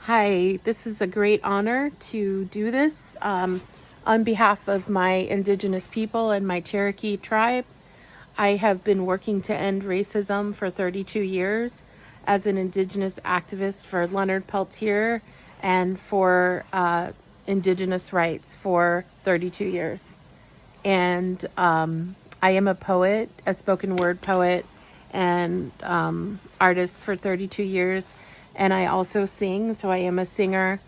Hi, this is a great honor to do this on behalf of my Indigenous people and my Cherokee tribe. I have been working to end racism for 32 years as an Indigenous activist for Leonard Peltier and for Indigenous rights for 32 years. And I am a poet, a spoken word poet, and artist for 32 years. And I also sing, so I am a singer.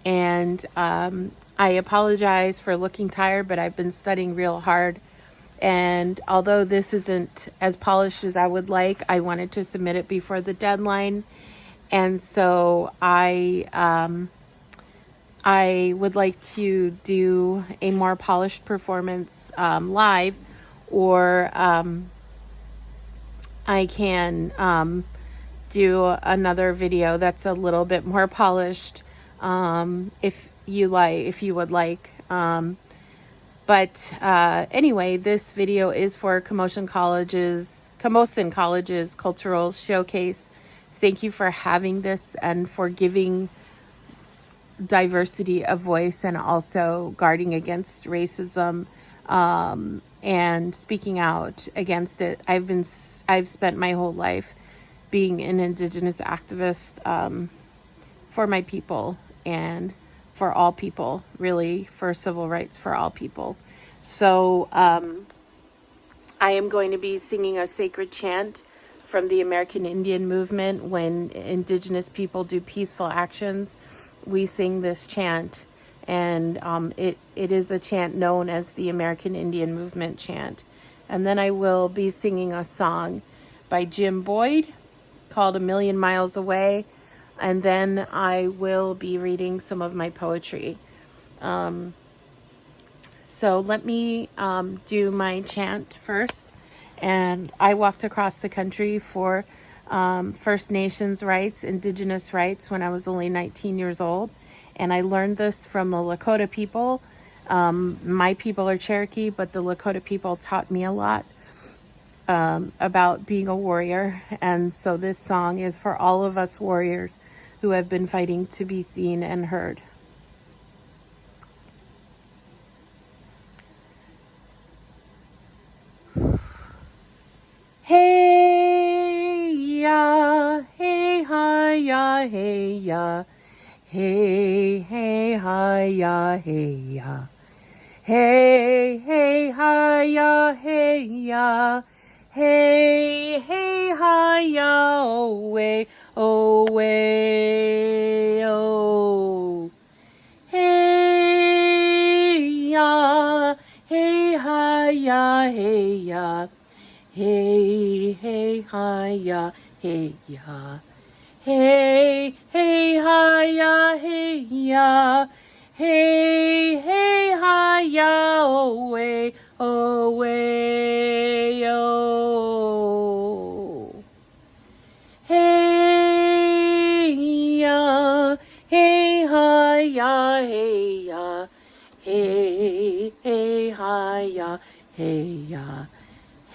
And I apologize for looking tired, but I've been studying real hard. And although this isn't as polished as I would like, I wanted to submit it before the deadline. And so I would like to do a more polished performance live, or I can do another video that's a little bit more polished if you would like. But anyway, this video is for Camosun College's Cultural Showcase. Thank you for having this and for giving diversity of voice and also guarding against racism and speaking out against it. I've spent my whole life being an Indigenous activist for my people and for all people, really, for civil rights for all people. So I am going to be singing a sacred chant from the American Indian movement. When Indigenous people do peaceful actions, we sing this chant, and it is a chant known as the American Indian Movement chant. And then I will be singing a song by Jim Boyd called A Million Miles Away, and then I will be reading some of my poetry. So let me do my chant first. And I walked across the country for First Nations rights, Indigenous rights, when I was only 19 years old. And I learned this from the Lakota people. My people are Cherokee, but the Lakota people taught me a lot about being a warrior. And so this song is for all of us warriors who have been fighting to be seen and heard. Hey ya, hey hi ya, hey ya, hey hey hi ya, hey ya, hey hey hi ya, hey ya, hey hey hi ya, oh way, oh way, oh. Hey ya, hey hi ya, hey ya. Hey, hey, hi ya, hey ya. Hey, hey, hi ya, hey ya. Hey, hey, hi ya, oh way, oh way, oh. Hey ya, hey, hi ya, hey ya. Hey, hey, hi ya, hey ya.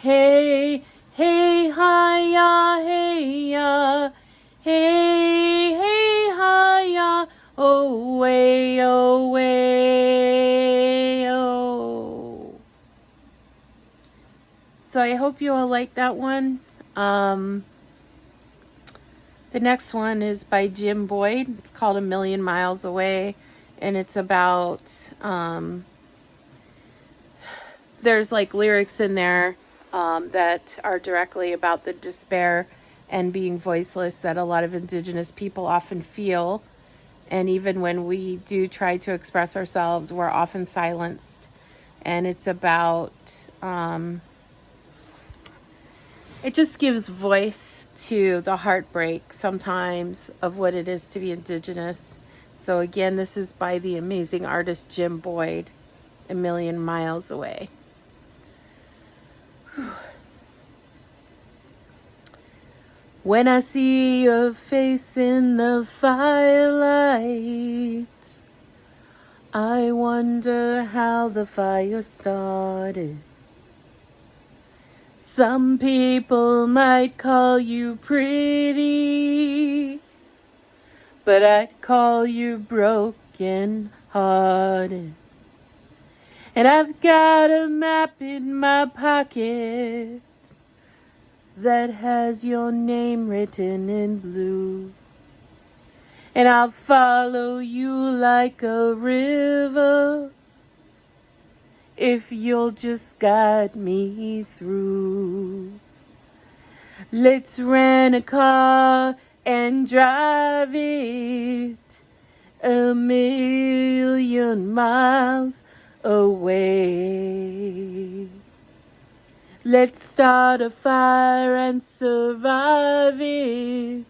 Hey, hey, hi ya, hey ya. Hey, hey, hi ya, oh way, oh way, oh. So I hope you all like that one. The next one is by Jim Boyd. It's called A Million Miles Away, and it's about there's like lyrics in there that are directly about the despair and being voiceless that a lot of Indigenous people often feel. And even when we do try to express ourselves, we're often silenced. And it's about, it just gives voice to the heartbreak sometimes of what it is to be Indigenous. So again, this is by the amazing artist Jim Boyd, A Million Miles Away. When I see your face in the firelight, I wonder how the fire started. Some people might call you pretty, but I'd call you broken hearted. And I've got a map in my pocket that has your name written in blue. And I'll follow you like a river if you'll just guide me through. Let's rent a car and drive it 1,000,000 miles away. Let's start a fire and survive it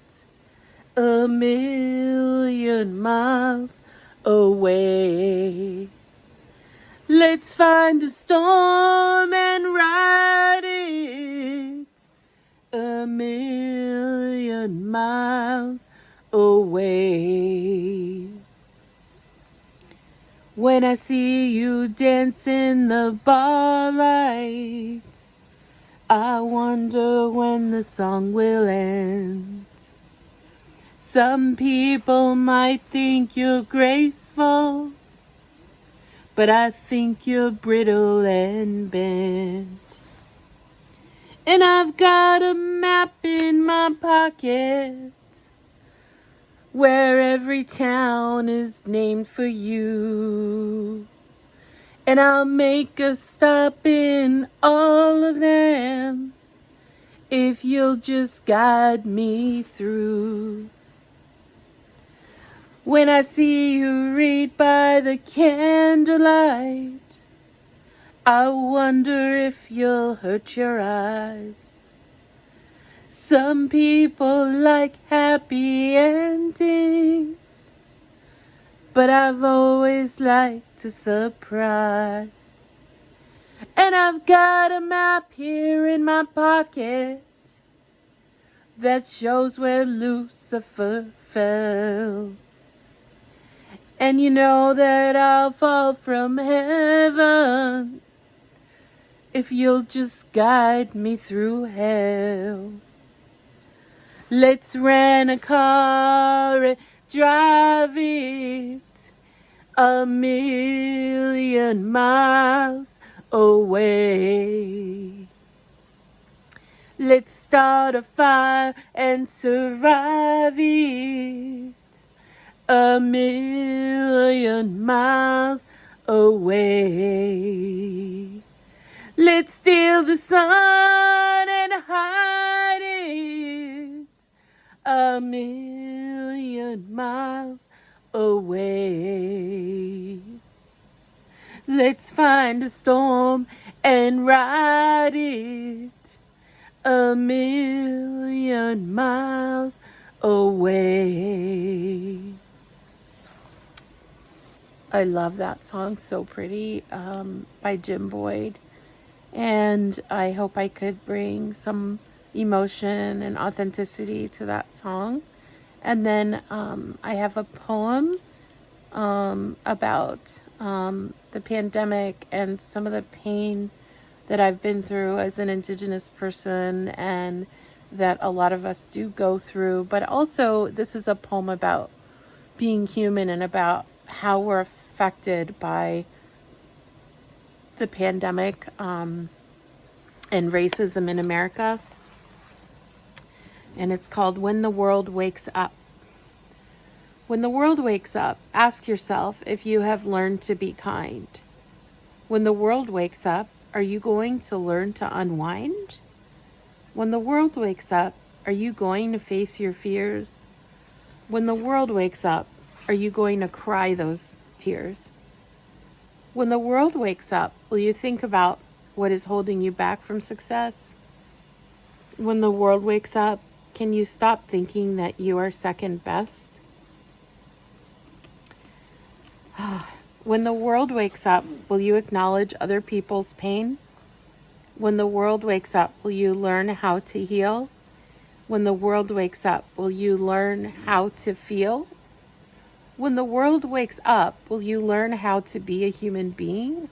1,000,000 miles away. Let's find a storm and ride it 1,000,000 miles away. When I see you dance in the bar light, I wonder when the song will end. Some people might think you're graceful, but I think you're brittle and bent. And I've got a map in my pocket where every town is named for you. And I'll make a stop in all of them if you'll just guide me through. When I see you read by the candlelight, I wonder if you'll hurt your eyes. Some people like happy endings, but I've always liked a surprise. And I've got a map here in my pocket that shows where Lucifer fell. And you know that I'll fall from heaven if you'll just guide me through hell. Let's rent a car and drive it 1,000,000 miles away. Let's start a fire and survive it 1,000,000 miles away. Let's steal the sun and hide it 1,000,000 miles away. Let's find a storm and ride it 1,000,000 miles away. I love that song, So Pretty, by Jim Boyd. And I hope I could bring some emotion and authenticity to that song. And then I have a poem about the pandemic and some of the pain that I've been through as an Indigenous person, and that a lot of us do go through. But also, this is a poem about being human and about how we're affected by the pandemic and racism in America. And it's called When the World Wakes Up. When the world wakes up, ask yourself if you have learned to be kind. When the world wakes up, are you going to learn to unwind? When the world wakes up, are you going to face your fears? When the world wakes up, are you going to cry those tears? When the world wakes up, will you think about what is holding you back from success? When the world wakes up, can you stop thinking that you are second best? When the world wakes up, will you acknowledge other people's pain? When the world wakes up, will you learn how to heal? When the world wakes up, will you learn how to feel? When the world wakes up, will you learn how to be a human being?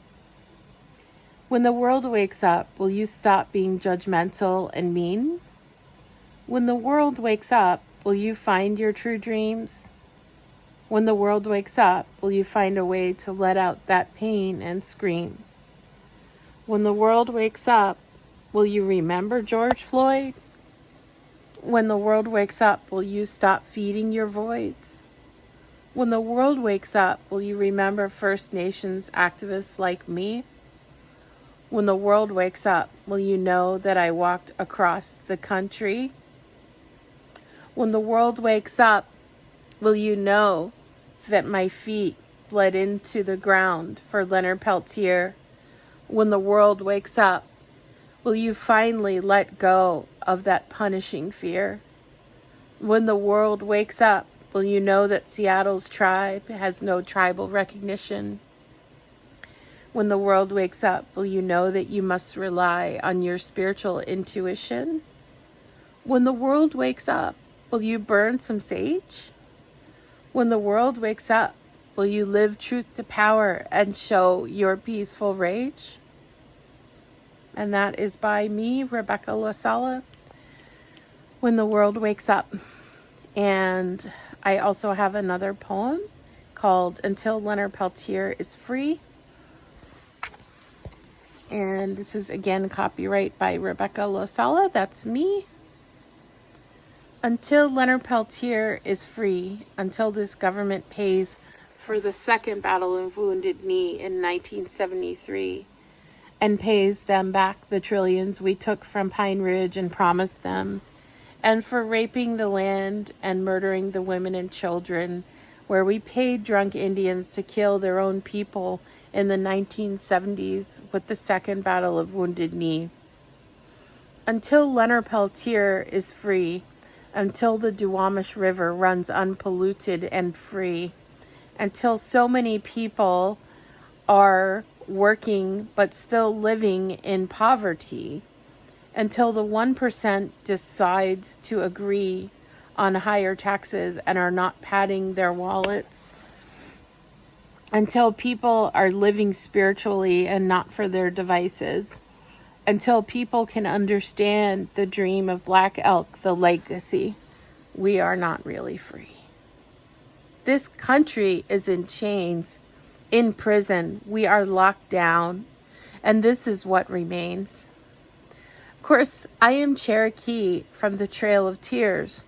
When the world wakes up, will you stop being judgmental and mean? When the world wakes up, will you find your true dreams? When the world wakes up, will you find a way to let out that pain and scream? When the world wakes up, will you remember George Floyd? When the world wakes up, will you stop feeding your voids? When the world wakes up, will you remember First Nations activists like me? When the world wakes up, will you know that I walked across the country? When the world wakes up, will you know that my feet bled into the ground for Leonard Peltier? When the world wakes up, will you finally let go of that punishing fear? When the world wakes up, will you know that Seattle's tribe has no tribal recognition? When the world wakes up, will you know that you must rely on your spiritual intuition? When the world wakes up, will you burn some sage? When the world wakes up, will you live truth to power and show your peaceful rage? And that is by me, Rebecca Lasala. When the world wakes up. And I also have another poem called Until Leonard Peltier is Free. And this is again copyright by Rebecca Lasala. That's me. Until Leonard Peltier is free, until this government pays for the second Battle of Wounded Knee in 1973 and pays them back the trillions we took from Pine Ridge and promised them, and for raping the land and murdering the women and children, where we paid drunk Indians to kill their own people in the 1970s with the second Battle of Wounded Knee. Until Leonard Peltier is free, until the Duwamish River runs unpolluted and free, until so many people are working but still living in poverty, until the 1% decides to agree on higher taxes and are not padding their wallets, until people are living spiritually and not for their devices, until people can understand the dream of Black Elk, the legacy, we are not really free. This country is in chains, in prison. We are locked down, and this is what remains. Of course, I am Cherokee from the Trail of Tears,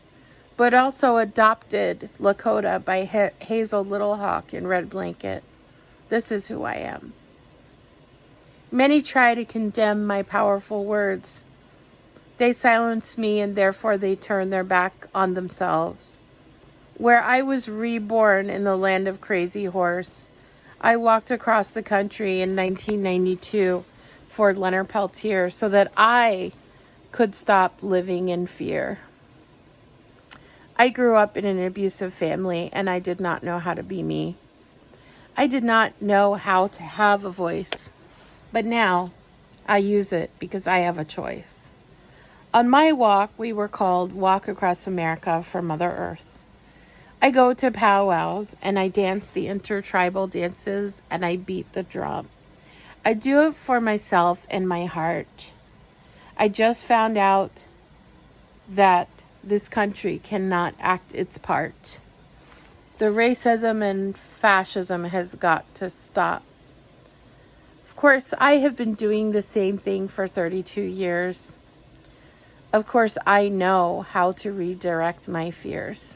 but also adopted Lakota by Hazel Littlehawk in Red Blanket. This is who I am. Many try to condemn my powerful words. They silence me, and therefore they turn their back on themselves. Where I was reborn in the land of Crazy Horse, I walked across the country in 1992 for Leonard Peltier so that I could stop living in fear. I grew up in an abusive family, and I did not know how to be me. I did not know how to have a voice, but now I use it because I have a choice. On my walk, we were called Walk Across America for Mother Earth. I go to powwows and I dance the intertribal dances and I beat the drum. I do it for myself and my heart. I just found out that this country cannot act its part. The racism and fascism has got to stop. Of course, I have been doing the same thing for 32 years. Of course, I know how to redirect my fears.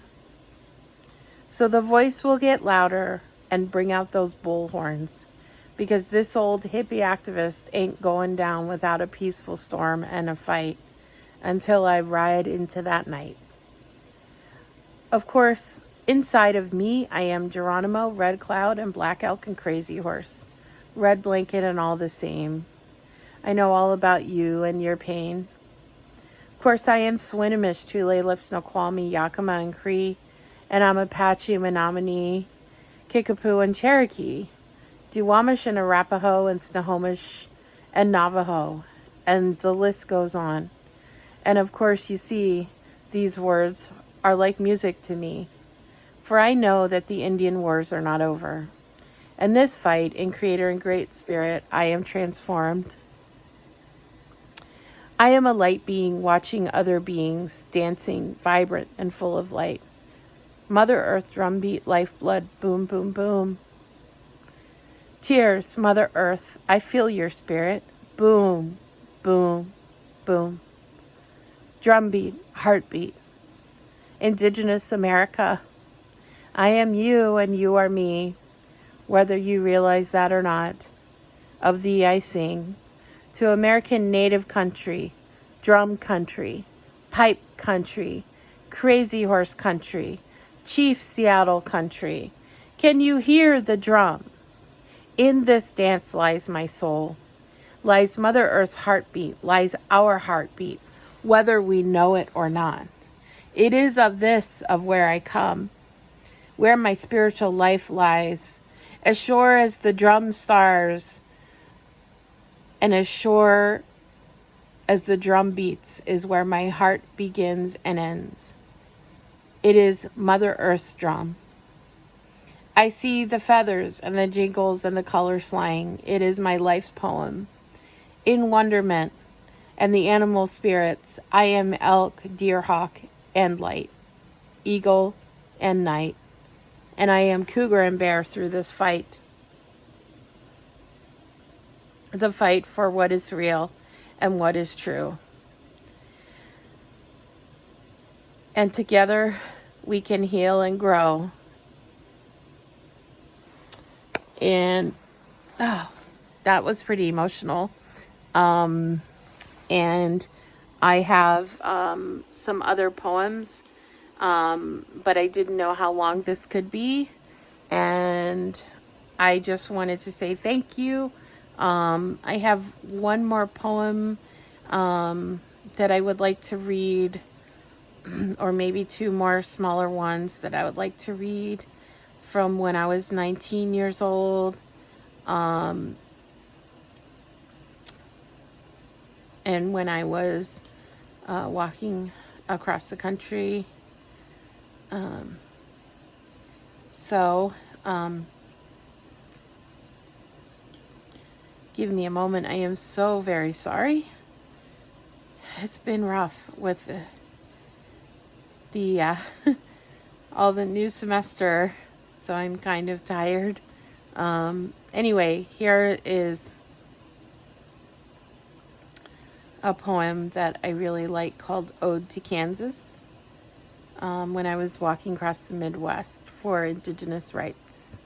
So the voice will get louder and bring out those bullhorns, because this old hippie activist ain't going down without a peaceful storm and a fight until I ride into that night. Of course, inside of me, I am Geronimo, Red Cloud, and Black Elk and Crazy Horse, Red Blanket and all the same. I know all about you and your pain. Of course, I am Swinomish, Tulalip, Snoqualmie, Yakima, and Cree, and I'm Apache, Menominee, Kickapoo, and Cherokee, Duwamish and Arapaho and Snohomish and Navajo, and the list goes on. And of course, you see, these words are like music to me, for I know that the Indian wars are not over. And this fight, in Creator and Great Spirit, I am transformed. I am a light being watching other beings dancing, vibrant and full of light. Mother Earth drumbeat, lifeblood, boom, boom, boom. Tears, Mother Earth, I feel your spirit, boom, boom, boom. Drumbeat, heartbeat. Indigenous America, I am you and you are me, whether you realize that or not. Of thee I sing, to American native country, drum country, pipe country, crazy horse country, Chief Seattle country. Can you hear the drum? In this dance lies my soul, lies Mother Earth's heartbeat, lies our heartbeat, whether we know it or not. It is of this, of where I come, where my spiritual life lies, as sure as the drum stars, and as sure as the drum beats is where my heart begins and ends. It is Mother Earth's drum. I see the feathers and the jingles and the colors flying. It is my life's poem. In wonderment and the animal spirits, I am elk, deer, hawk, and light, eagle, and night. And I am cougar and bear through this fight. The fight for what is real and what is true. And together we can heal and grow. And that was pretty emotional. And I have some other poems, but I didn't know how long this could be. And I just wanted to say thank you. I have one more poem that I would like to read, or maybe two more smaller ones that I would like to read from when I was 19 years old. And when I was walking across the country. Give me a moment. I am so very sorry. It's been rough with the all the new semester, so I'm kind of tired. Anyway, here is a poem that I really like called Ode to Kansas, when I was walking across the Midwest for Indigenous rights.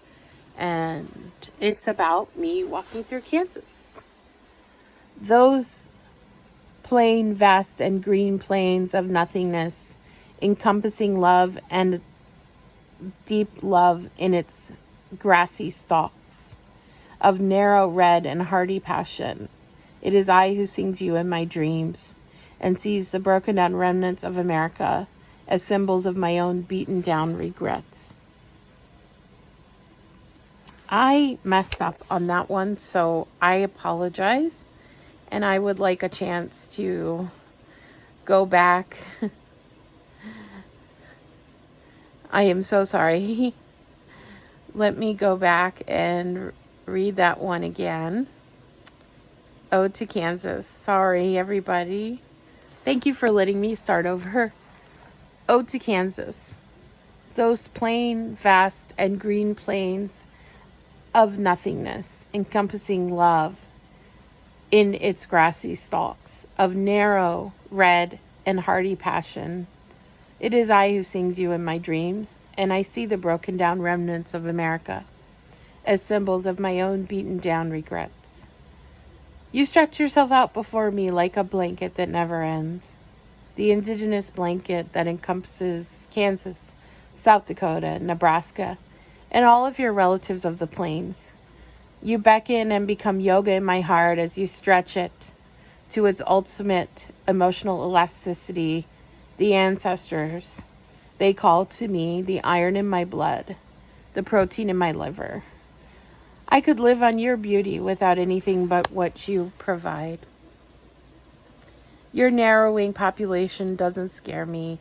And it's about me walking through Kansas. Those plain, vast, and green plains of nothingness, encompassing love and deep love in its grassy stalks, of narrow, red, and hardy passion. It is I who sings you in my dreams, and sees the broken down remnants of America as symbols of my own beaten down regrets. I messed up on that one, so I apologize, and I would like a chance to go back. I am so sorry. Let me go back and read that one again. Ode to Kansas. Sorry, everybody. Thank you for letting me start over. Ode to Kansas. Those plain, vast, and green plains of nothingness, encompassing love in its grassy stalks, of narrow, red, and hardy passion. It is I who sings you in my dreams, and I see the broken down remnants of America as symbols of my own beaten down regrets. You stretch yourself out before me like a blanket that never ends, the indigenous blanket that encompasses Kansas, South Dakota, Nebraska, and all of your relatives of the plains. You beckon and become yoga in my heart as you stretch it to its ultimate emotional elasticity. The ancestors, they call to me the iron in my blood, the protein in my liver. I could live on your beauty without anything but what you provide. Your narrowing population doesn't scare me.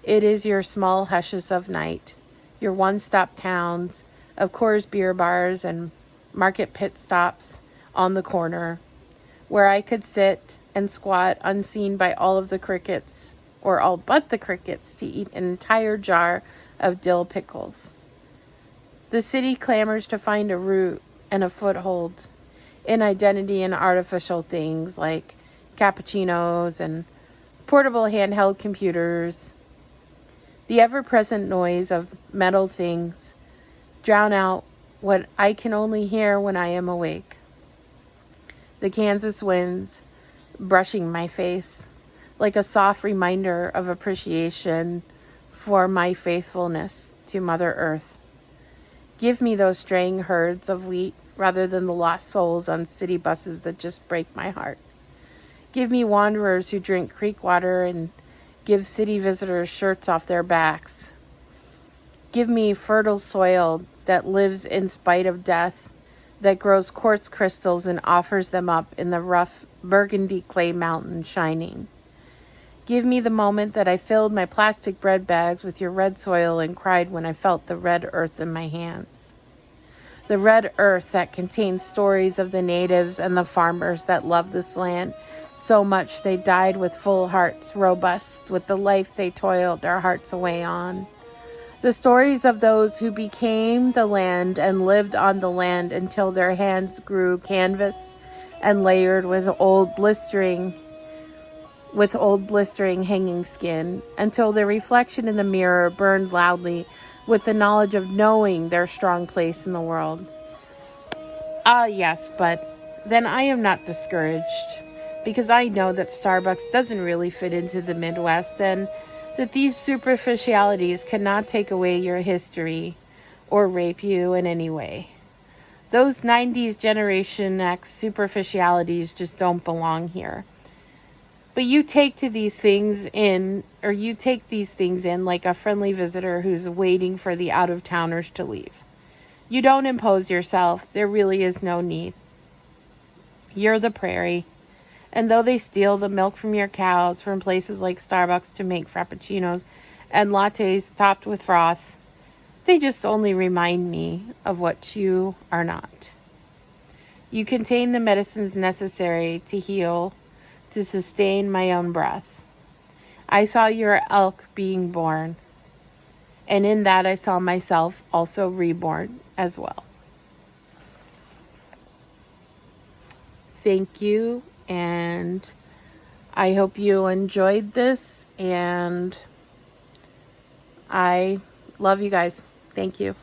It is your small hushes of night, your one-stop towns of Coors beer bars and market pit stops on the corner, where I could sit and squat unseen by all of the crickets or all but the crickets, to eat an entire jar of dill pickles. The city clamors to find a root and a foothold in identity in artificial things like cappuccinos and portable handheld computers. The ever-present noise of metal things drown out what I can only hear when I am awake. The Kansas winds brushing my face like a soft reminder of appreciation for my faithfulness to Mother Earth. Give me those straying herds of wheat rather than the lost souls on city buses that just break my heart. Give me wanderers who drink creek water and give city visitors shirts off their backs. Give me fertile soil that lives in spite of death, that grows quartz crystals and offers them up in the rough burgundy clay mountain shining. Give me the moment that I filled my plastic bread bags with your red soil and cried when I felt the red earth in my hands. The red earth that contains stories of the natives and the farmers that love this land so much they died with full hearts, robust with the life they toiled their hearts away on. The stories of those who became the land and lived on the land until their hands grew canvassed and layered with old blistering hanging skin, until their reflection in the mirror burned loudly with the knowledge of knowing their strong place in the world. Ah, yes, but then I am not discouraged, because I know that Starbucks doesn't really fit into the Midwest, and that these superficialities cannot take away your history or rape you in any way. Those 90s Generation X superficialities just don't belong here. But you take these things in like a friendly visitor who's waiting for the out-of-towners to leave. You don't impose yourself. There really is no need. You're the prairie. And though they steal the milk from your cows from places like Starbucks to make frappuccinos and lattes topped with froth, they just only remind me of what you are not. You contain the medicines necessary to heal, to sustain my own breath. I saw your elk being born, and in that I saw myself also reborn as well. Thank you, and I hope you enjoyed this, and I love you guys. Thank you.